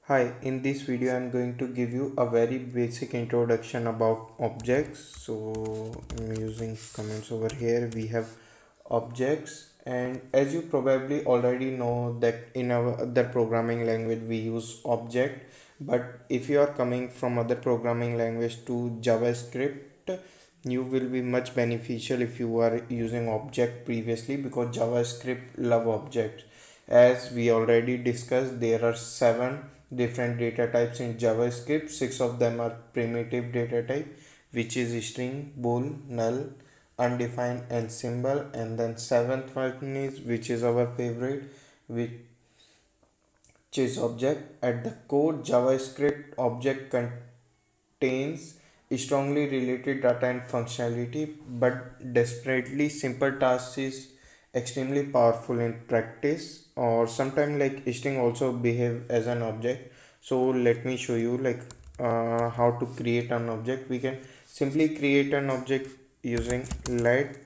Hi, in this video I'm going to give you a very basic introduction about objects. So I'm using comments over here. We have objects, and as you probably already know that in our other programming language we use object, but if you are coming from other programming language to JavaScript, you will be much beneficial if you are using object previously, because JavaScript love objects. As we already discussed, there are 7 different data types in JavaScript. 6 of them are primitive data type, which is string, bool, null, undefined, and symbol. And then seventh one is, which is our favorite, which is object. At the core, JavaScript object contains strongly related data and functionality, but desperately simple tasks is extremely powerful in practice. Or sometimes like string also behave as an object. So let me show you how to create an object. We can simply create an object using let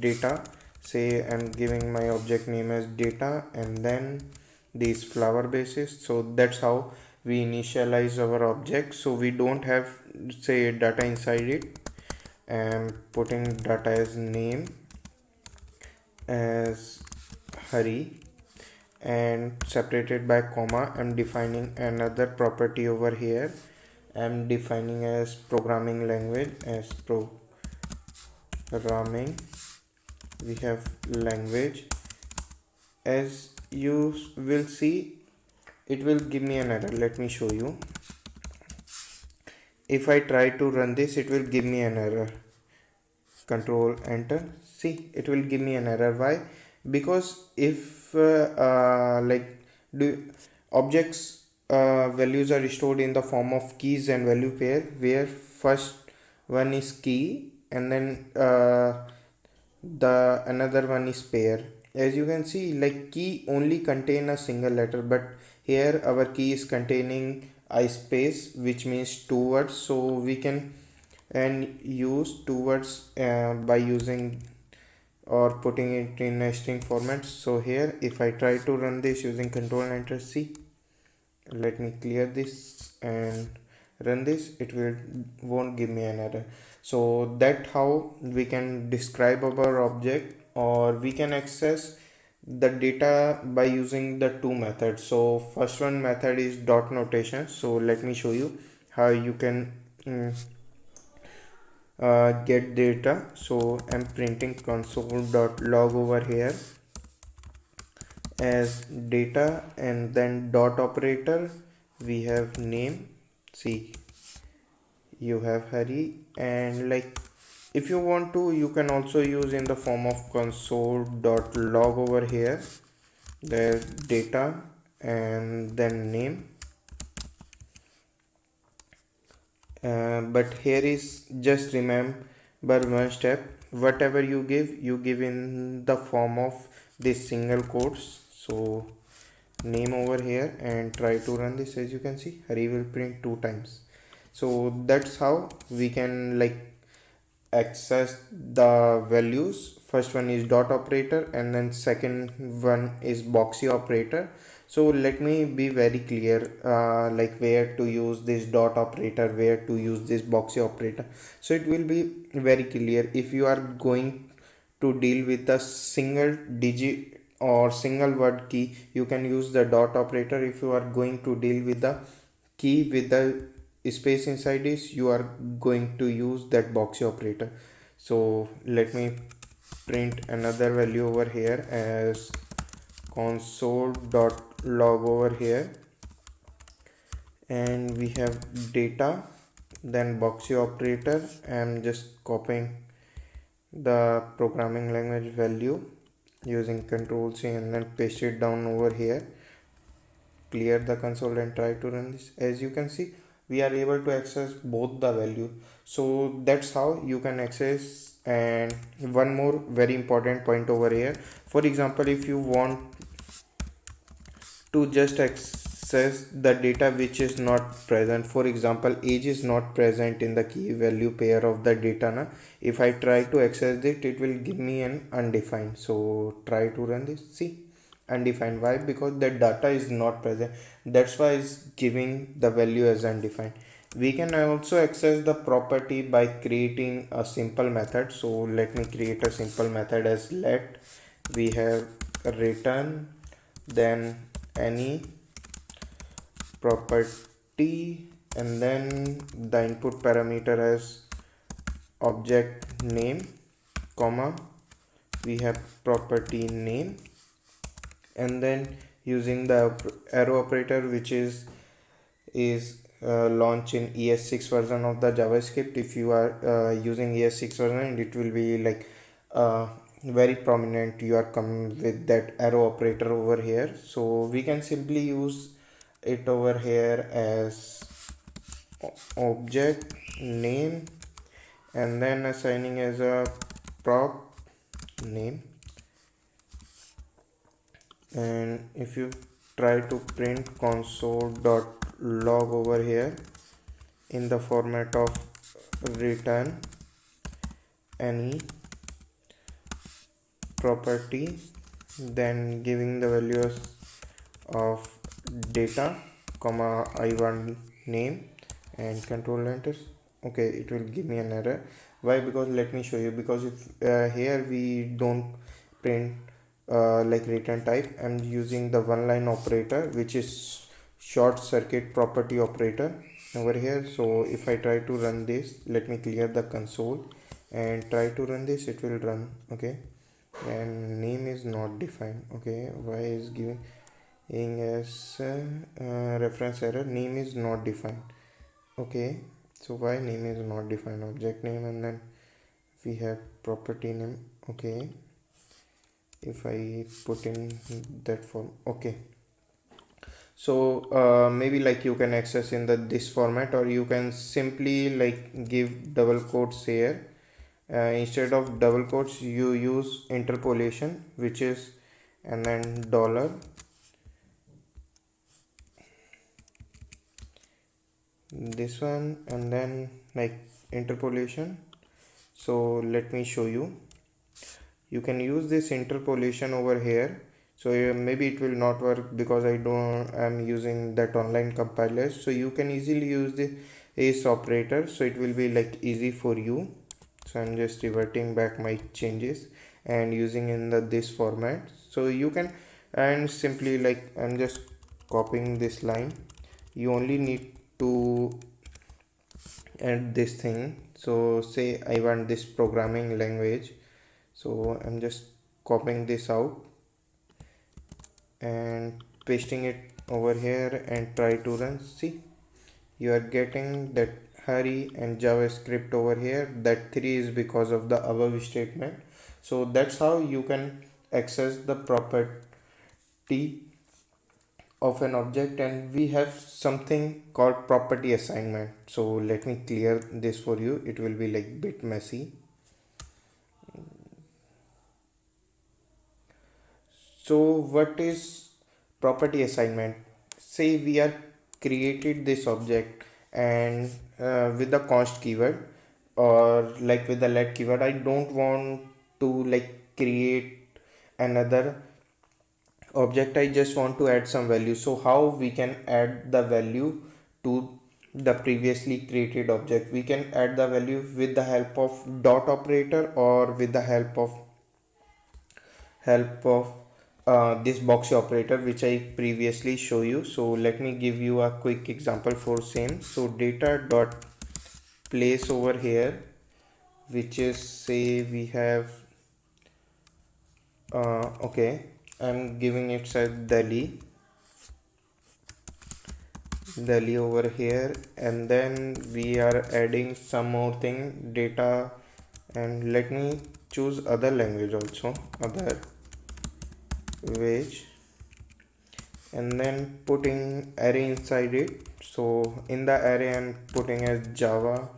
data. Say I'm giving my object name as data, and then these flower bases. So that's how we initialize our object. So we don't have, say, data inside it. I'm putting data as name as Hari, and separated by comma. I'm defining another property over here. I'm defining as programming language as programming. We have language. As you will see, it will give me an error. Let me show you. If I try to run this, it will give me an error. Control enter. See, it will give me an error. Why? Because if do objects values are stored in the form of keys and value pair, where first one is key and then the another one is pair. As you can see, like key only contain a single letter, but here our key is containing a space, which means two words. So we can and use two words by using or putting it in a string format. So here if I try to run this using control enter, C, let me clear this and run this, it won't give me an error. So that how we can describe our object, or we can access the data by using the two methods. So first one method is dot notation. So let me show you how you can get data. So I'm printing console.log over here as data, and then dot operator, we have name. See, you have Hari, and like if you want to, you can also use in the form of console.log over here, the data and then name. But here is just remember one step: whatever you give in the form of this single quotes. So name over here, and try to run this. As you can see, Hari will print 2 times. So that's how we can access the values. First one is dot operator, and then second one is boxy operator. So let me be very clear, where to use this dot operator, where to use this boxy operator. So it will be very clear. If you are going to deal with a single digit or single word key, you can use the dot operator. If you are going to deal with the key with the space inside is, you are going to use that boxy operator. So let me print another value over here as console.log over here, and we have data, then boxy operator. I'm just copying the programming language value using control C, and then paste it down over here. Clear the console and try to run this. As you can see, we are able to access both the value. So that's how you can access. And one more very important point over here, for example, if you want to just access the data which is not present, for example age is not present in the key value pair of the data na, if I try to access it, it will give me an undefined. So try to run this. See, undefined. Why? Because the data is not present, that's why it's giving the value as undefined. We can also access the property by creating a simple method. So let me create a simple method as let we have return then any property, and then the input parameter as object name, comma we have property name, and then using the arrow operator, which is launched in ES6 version of the JavaScript. If you are using ES6 version, it will be like very prominent. You are come with that arrow operator over here, so we can simply use it over here as object name, and then assigning as a prop name. And if you try to print console.log over here in the format of return any property, then giving the values of data, comma I want name, and control enter, okay, it will give me an error. Why? Because let me show you. Because if here we don't print like return type, I'm using the one line operator, which is short circuit property operator over here. So if I try to run this, let me clear the console and try to run this, it will run. Okay, and name is not defined. Okay, why is giving as reference error, name is not defined. Okay, so why name is not defined? Object name, and then we have property name. Okay, if I put in that form, okay, so maybe like you can access in the this format, or you can simply like give double quotes here. Instead of double quotes, you use interpolation, which is, and then dollar, this one, and then like interpolation. So let me show you. You can use this interpolation over here. So maybe it will not work because I'm using that online compiler. So you can easily use the ace operator, so it will be like easy for you. So I'm just reverting back my changes and using in the this format. So you can, and simply like I'm just copying this line. You only need to add this thing. So say I want this programming language, so I'm just copying this out and pasting it over here and try to run. See, you are getting that hurry and JavaScript over here. That 3 is because of the above statement. So that's how you can access the property of an object. And we have something called property assignment. So let me clear this for you. It will be like bit messy. So what is property assignment? Say we are created this object, and with the const keyword, or like with the let keyword, I don't want to like create another object, I just want to add some value. So how we can add the value to the previously created object? We can add the value with the help of dot operator, or with the help of this box operator, which I previously show you. So let me give you a quick example for same. So data dot place over here, which is, say we have okay, I'm giving it as Delhi over here, and then we are adding some more thing, data, and let me choose other language also, other wage, and then putting array inside it. So in the array I'm putting as Java,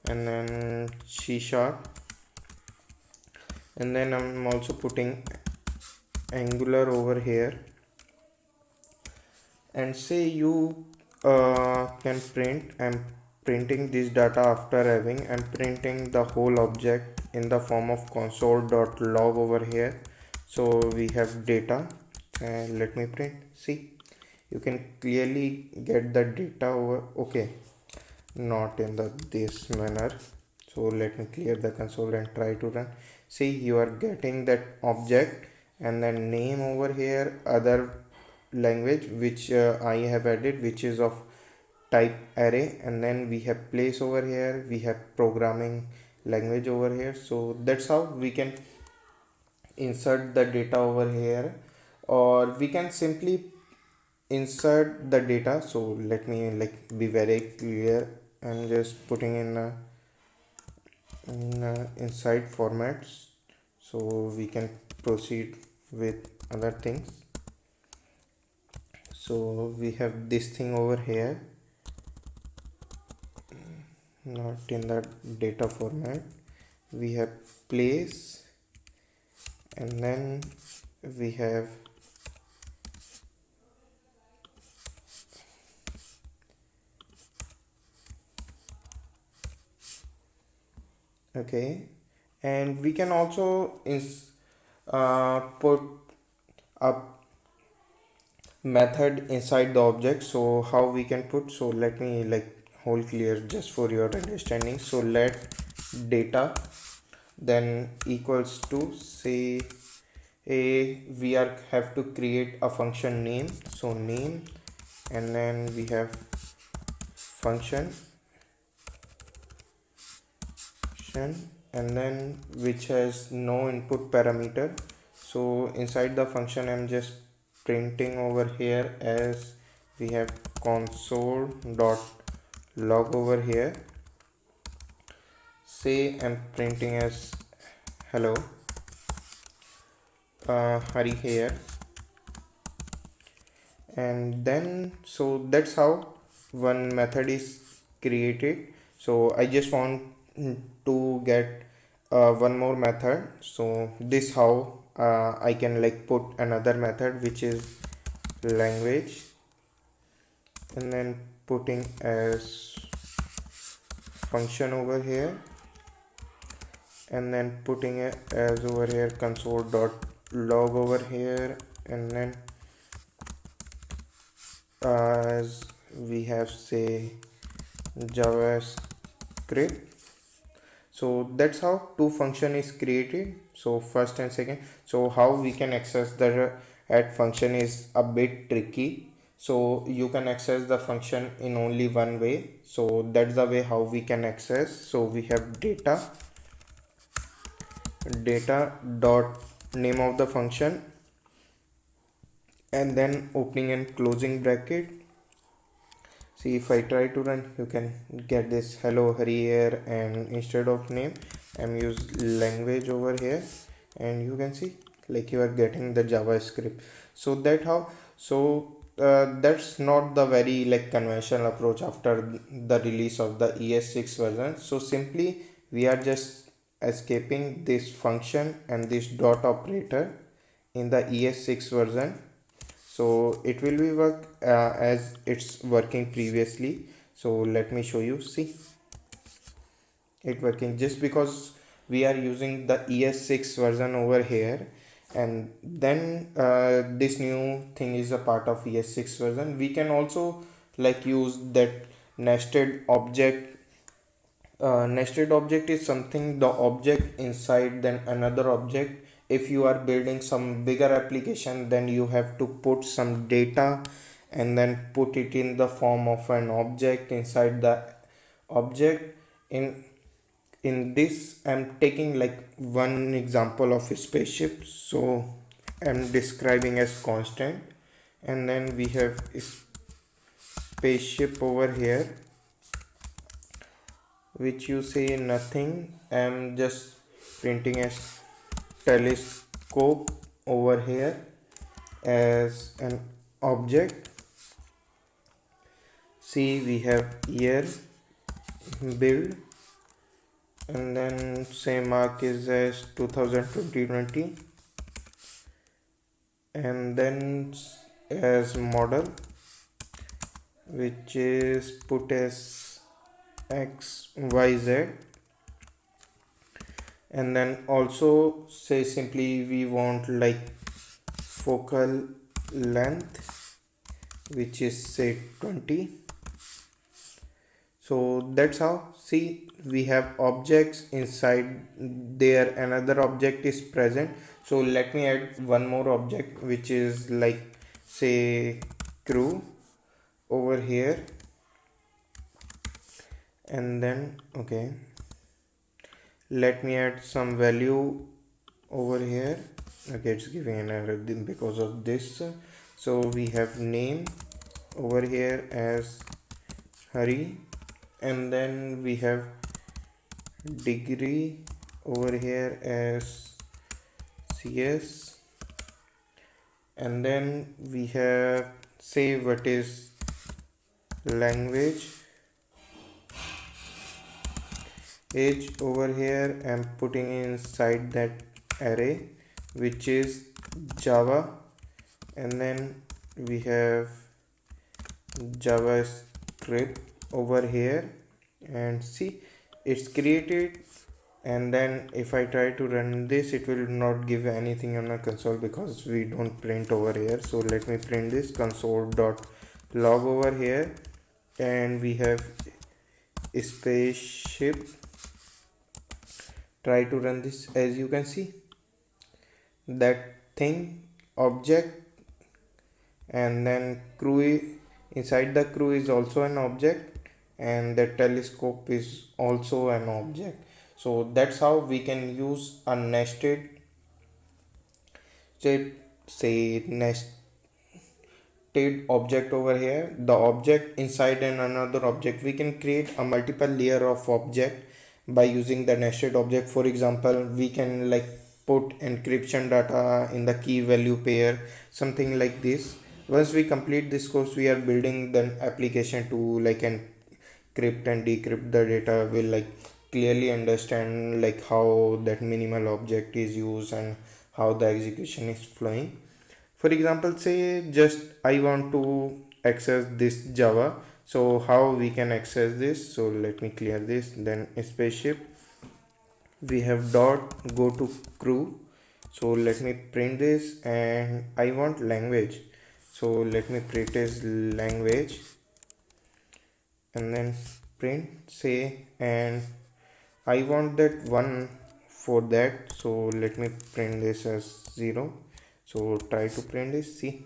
and then C sharp, and then I'm also putting Angular over here. And say you can print, I'm printing this data after having, I'm printing the whole object in the form of console.log over here. So we have data, and let me print. See, you can clearly get the data over. Okay, not in the this manner. So let me clear the console and try to run. See, you are getting that object and then name over here, other language which I have added, which is of type array, and then we have place over here, we have programming language over here. So that's how we can insert the data over here, or we can simply insert the data. So let me like be very clear. I'm just putting in inside formats so we can proceed with other things. So we have this thing over here, not in the data format. We have place, and then we have okay, and we can also put a method inside the object. So how we can put, so let me like hold clear just for your understanding. So let data then equals to say we are have to create a function name. So name, and then we have function, and then which has no input parameter. So inside the function I'm just printing over here as we have console dot log over here. Say I'm printing as hello Hari here, and then so that's how one method is created. So I just want to get one more method. So this how I can like put another method which is language, and then putting as function over here, and then putting it as over here console dot log over here, and then as we have say JavaScript. So that's how two function is created, so first and second. So how we can access the add function is a bit tricky. So you can access the function in only one way. So that's the way how we can access. So we have data dot name of the function, and then opening and closing bracket. See, if I try to run, you can get this hello Hari here, and instead of name I'm use language over here, and you can see like you are getting the JavaScript. So that how, so that's not the very like conventional approach after the release of the ES6 version. So simply we are just escaping this function and this dot operator in the ES6 version. So it will be work as it's working previously. So let me show you. See, it working just because we are using the ES6 version over here, and then this new thing is a part of ES6 version. We can also like use that nested object. Nested object is something, the object inside then another object. If you are building some bigger application, then you have to put some data and then put it in the form of an object inside the object. In this I'm taking like one example of a spaceship. So I'm describing as constant, and then we have spaceship over here, which you say nothing. I'm just printing as telescope over here as an object. See, we have year build, and then say mark is as 2020, and then as model, which is put as XYZ, and then also say simply we want like focal length, which is say 20. So that's how, see, we have objects inside there, another object is present. So let me add one more object, which is like say crew over here, and then okay, let me add some value over here. Okay, it's giving an error because of this. So we have name over here as Hari, and then we have degree over here as CS, and then we have say what is language. Age over here I'm putting inside that array, which is Java, and then we have JavaScript over here, and see, it's created. And then if I try to run this, it will not give anything on a console because we don't print over here. So let me print this console.log over here, and we have spaceship. Try to run this. As you can see, that thing object, and then crew, inside the crew is also an object, and the telescope is also an object. So that's how we can use a nested say nested object over here, the object inside and another object. We can create a multiple layer of object by using the nested object. For example, we can like put encryption data in the key value pair, something like this. Once we complete this course, we are building the application to like encrypt and decrypt the data. Will like clearly understand like how that minimal object is used and how the execution is flowing. For example, say just I want to access this Java, so how we can access this? So let me clear this. Then spaceship, we have dot go to crew. So let me print this, and I want language, so let me print as language, and then print say, and I want that one for that, so let me print this as 0. So try to print this, see.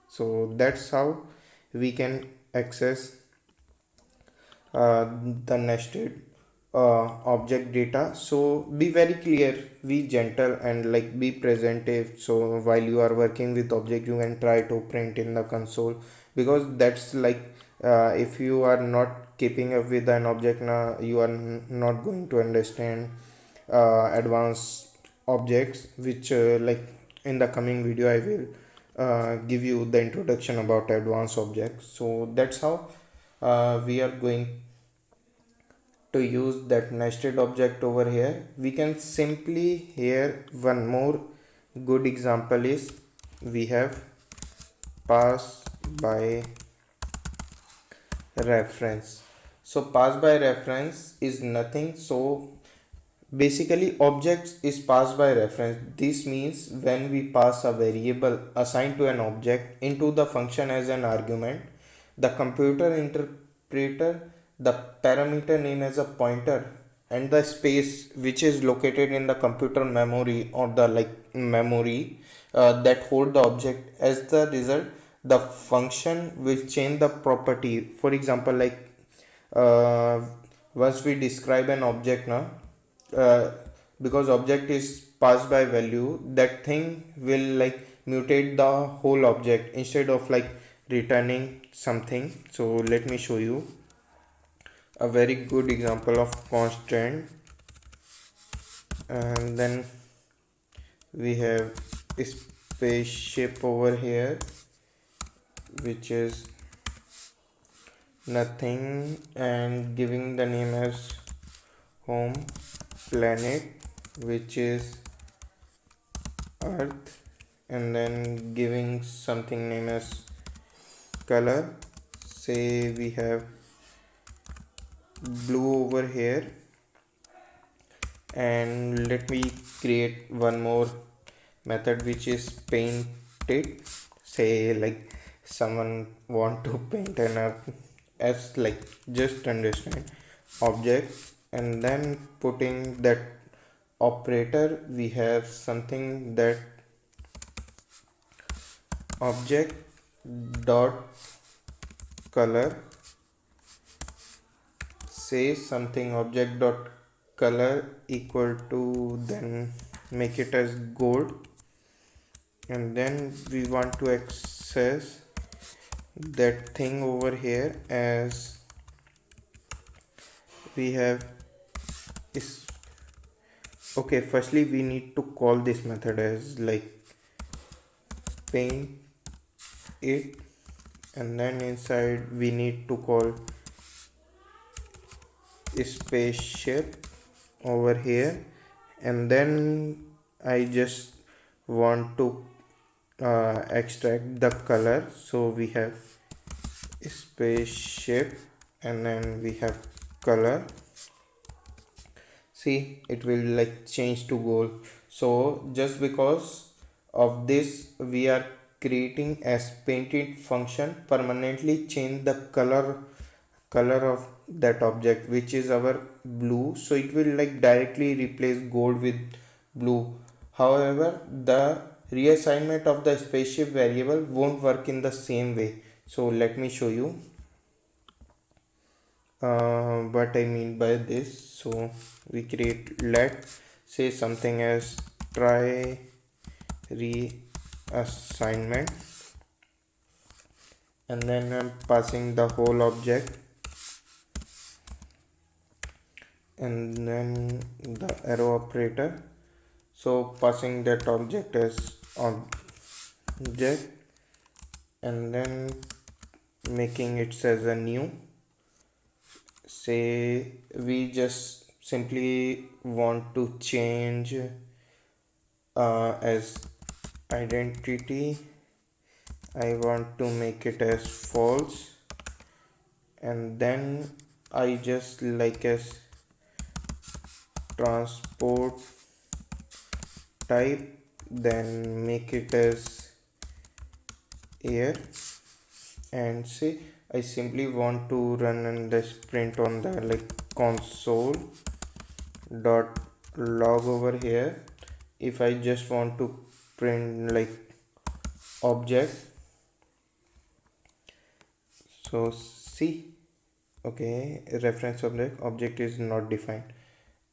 So that's how we can access the nested object data. So be very clear, be gentle, and like be presentive. So while you are working with object, you can try to print in the console, because that's like if you are not keeping up with an object now, you are not going to understand advanced objects, which like in the coming video I will give you the introduction about advanced objects. So that's how we are going to use that nested object over here. We can simply here, one more good example is we have pass by reference. So pass by reference is nothing. So basically objects is passed by reference. This means when we pass a variable assigned to an object into the function as an argument, the computer interpreter the parameter name as a pointer, and the space which is located in the computer memory or the like memory that hold the object. As the result, the function will change the property. For example, like uh, once we describe an object now, uh, because object is passed by value, that thing will like mutate the whole object instead of like returning something. So let me show you a very good example of constant. And then we have spaceship over here, which is nothing, and giving the name as home, planet, which is earth, and then giving something name as color. Say we have blue over here, and let me create one more method which is paint it. say like someone want to paint an as like just understand object, and then putting that operator, we have something that object dot color, say something object dot color equal to, then make it as gold, and then we want to access that thing over here as we have is. Okay, firstly we need to call this method as like paint it, and then inside we need to call spaceship over here, and then I just want to extract the color, so we have spaceship and then we have color. See, it will like change to gold. So just because of this we are creating as painted function permanently change the color of that object, which is our blue, so it will like directly replace gold with blue. However, the reassignment of the spaceship variable won't work in the same way. So let me show you what I mean by this. So we create, let say something as try reassignment, and then I'm passing the whole object, and then the arrow operator, so passing that object as object, and then making it as a new. Say we just simply want to change as identity, I want to make it as false, and then I just like as transport type, then make it as air, and say I simply want to run and this print on the like console dot log over here. If I just want to print like object, so see, okay, reference object is not defined.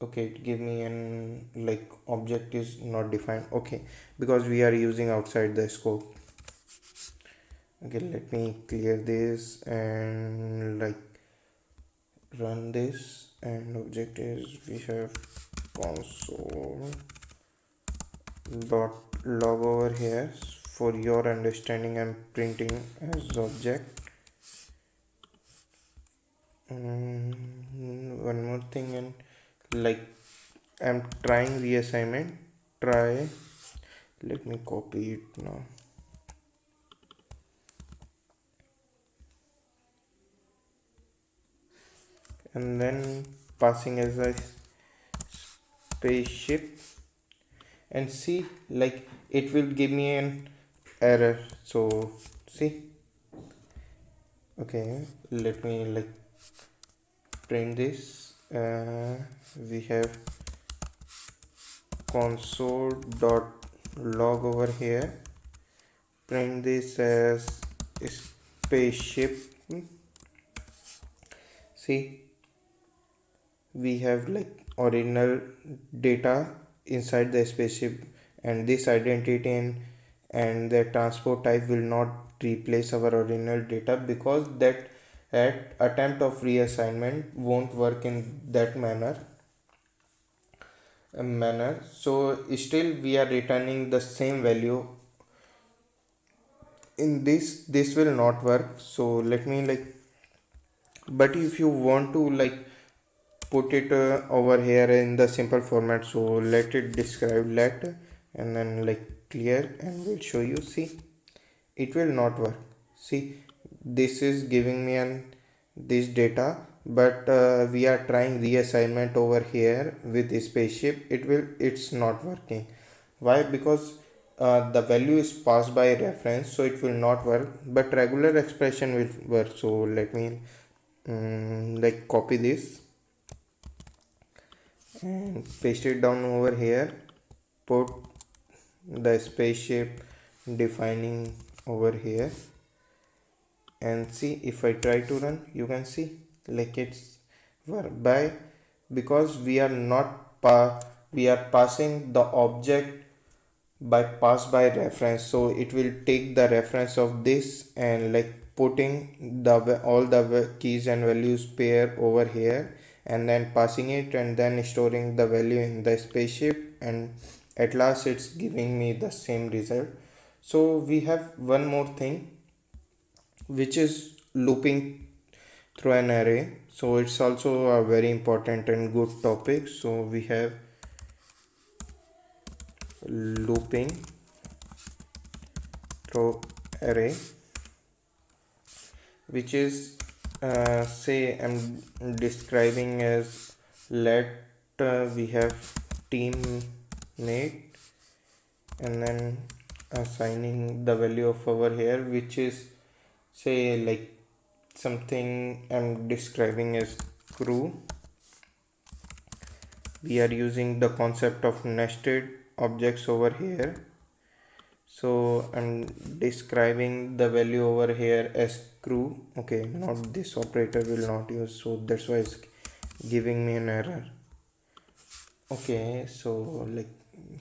Okay, it give me an like object is not defined. Okay, because we are using outside the scope. Okay, let me clear this and like run this, and object is we have console dot log over here. For your understanding, I'm printing as object. One more thing, and like I'm trying reassignment, try, let me copy it now, and then passing as a spaceship, and see like it will give me an error. So see, okay, let me like print this. We have console dot log over here, print this as spaceship. See, we have like original data inside the spaceship, and this identity and the transport type will not replace our original data, because that at attempt of reassignment won't work in that manner. So still we are returning the same value. In this will not work. So let me like, but if you want to like put it over here in the simple format, so let it describe let, and then like clear, and we'll show you. See, it will not work. See, this is giving me an this data, but we are trying reassignment over here with the spaceship, it's not working. Why? Because the value is passed by reference, so it will not work, but regular expression will work. So let me like copy this and paste it down over here, put the spaceship defining over here, and see if I try to run, you can see like it's work by, because we are not we are passing the object by pass by reference, so it will take the reference of this and like putting the all the keys and values pair over here, and then passing it and then storing the value in the spaceship, and at last it's giving me the same result. So we have one more thing, which is looping through an array. So it's also a very important and good topic. So we have looping through array, which is say I'm describing as, let we have teammate, and then assigning the value of over here, which is say like something I'm describing as crew. We are using the concept of nested objects over here, so I'm describing the value over here as crew. Okay, not this operator will not use, so that's why it's giving me an error. Okay, so like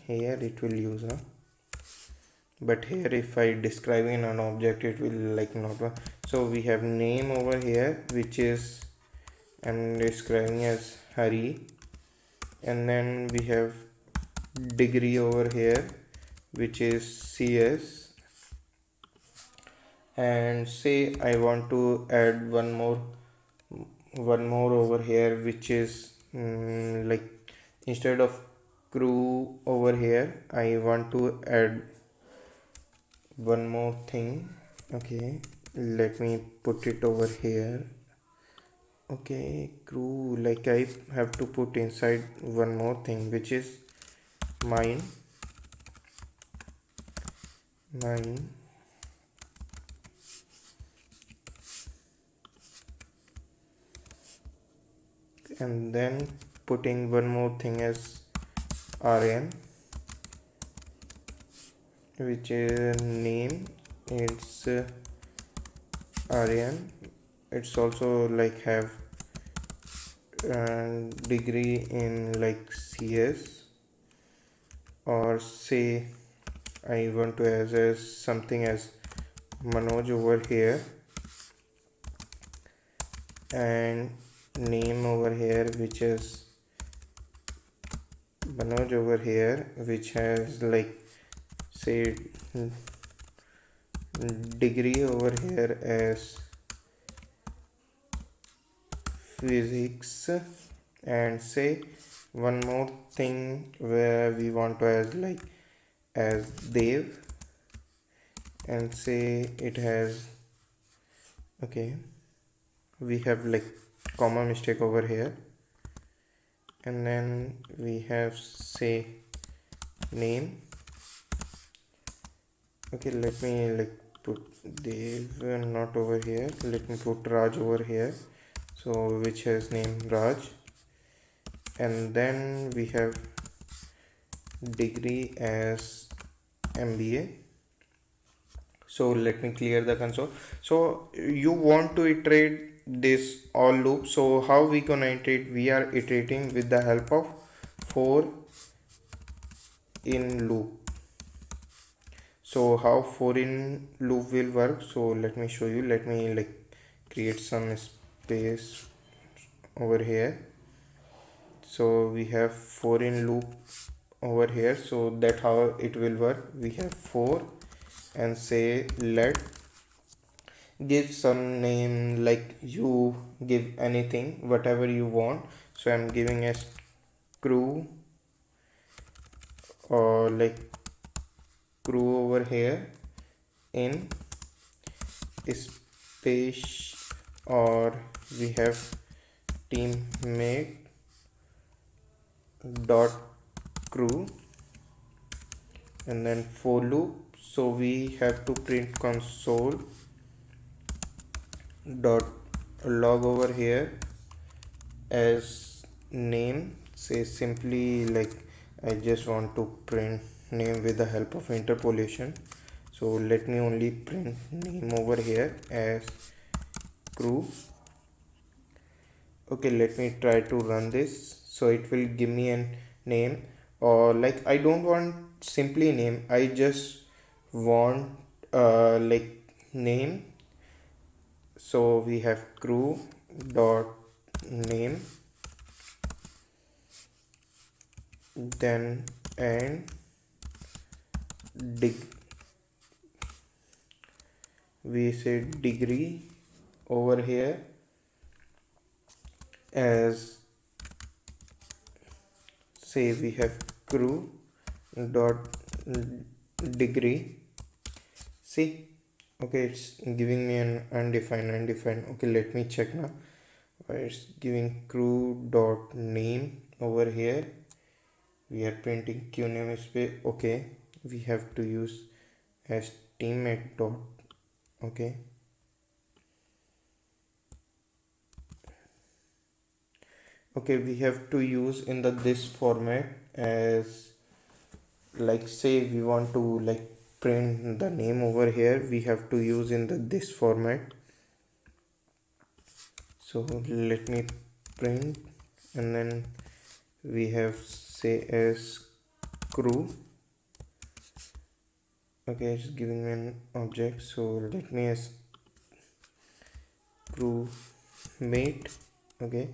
here it will use but here if I describing an object it will like not work. So we have name over here, which is I'm describing as Hari, and then we have degree over here, which is CS, and say I want to add one more over here, which is like instead of crew over here I want to add one more thing. Okay, let me put it over here. Okay, crew, like I have to put inside one more thing, which is mine, and then putting one more thing as RN, which is name, it's RN. It's also like have degree in like CS, or say I want to as something as Manoj over here, and name over here, which is Manoj over here, which has like say degree over here as physics, and say one more thing where we want to as like as Dev, and say it has, okay, we have like comma mistake over here, and then we have say name. Okay, let me like put Dev not over here, let me put Raj over here, so which has name Raj, and then we have degree as MBA. So let me clear the console. So you want to iterate this all loop, so how we gonna iterate? We are iterating with the help of for in loop. So how for in loop will work? So let me show you. Let me like create some space over here. So we have for in loop over here, so that how it will work. We have for and say let give some name, like you give anything whatever you want. So I'm giving as crew, or like crew over here in space, or we have teammate dot crew, and then for loop. So we have to print console dot log over here as name. Say simply like I just want to print name with the help of interpolation, so let me only print name over here as crew. Okay, let me try to run this. So it will give me a name, or like I don't want simply name, I just want like name. So we have crew dot name, then and dig, we say degree over here as, say we have crew dot degree. See, okay, it's giving me an undefined. Okay, let me check now. It's giving crew dot name over here. We are printing q namespace. Okay, we have to use as teammate dot. Okay, okay, we have to use in the this format as, like say we want to like print the name over here, we have to use in the this format. So let me print, and then we have say as crew. Okay, it's giving me an object, so let me as crew mate. Okay,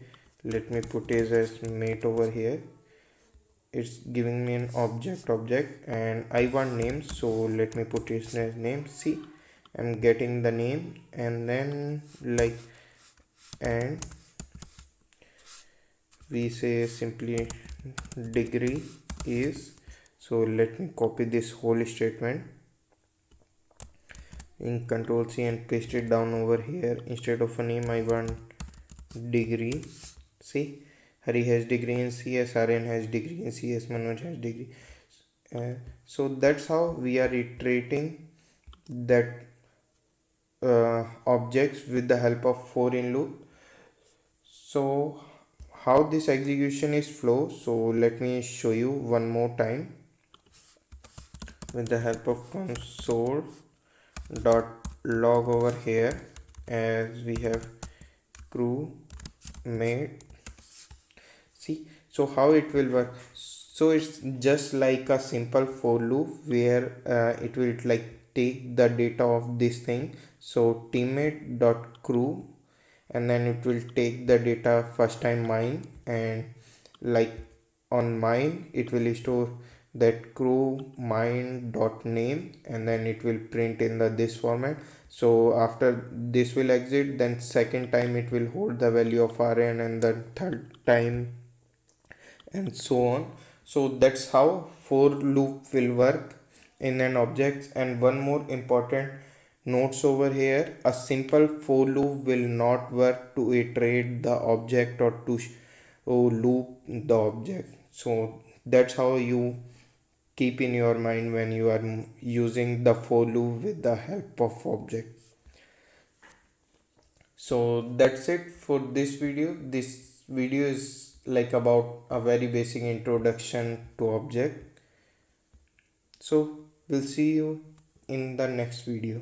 let me put it as mate over here. It's giving me an object and I want name, so let me put his name. See, I'm getting the name, and then like, and we say simply degree is. So let me copy this whole statement in Control C and paste it down over here. Instead of a name, I want degree. See, Hari has degree in CS, Aryan has degree in CS, Manoj has degree. So that's how we are iterating that objects with the help of for in loop. So how this execution is flow, so let me show you one more time with the help of console dot log over here as we have crew mate. See, so how it will work. So it's just like a simple for loop where it will like take the data of this thing. So teammate dot crew, and then it will take the data first time mine, and like on mine it will store that crew mine dot name, and then it will print in the this format. So after this will exit, then second time it will hold the value of rn, and the third time and so on. So that's how for loop will work in an object. And one more important notes over here, a simple for loop will not work to iterate the object or to loop the object. So that's how you keep in your mind when you are using the for loop with the help of object. So that's it for this video. This video is like about a very basic introduction to object. So we'll see you in the next video.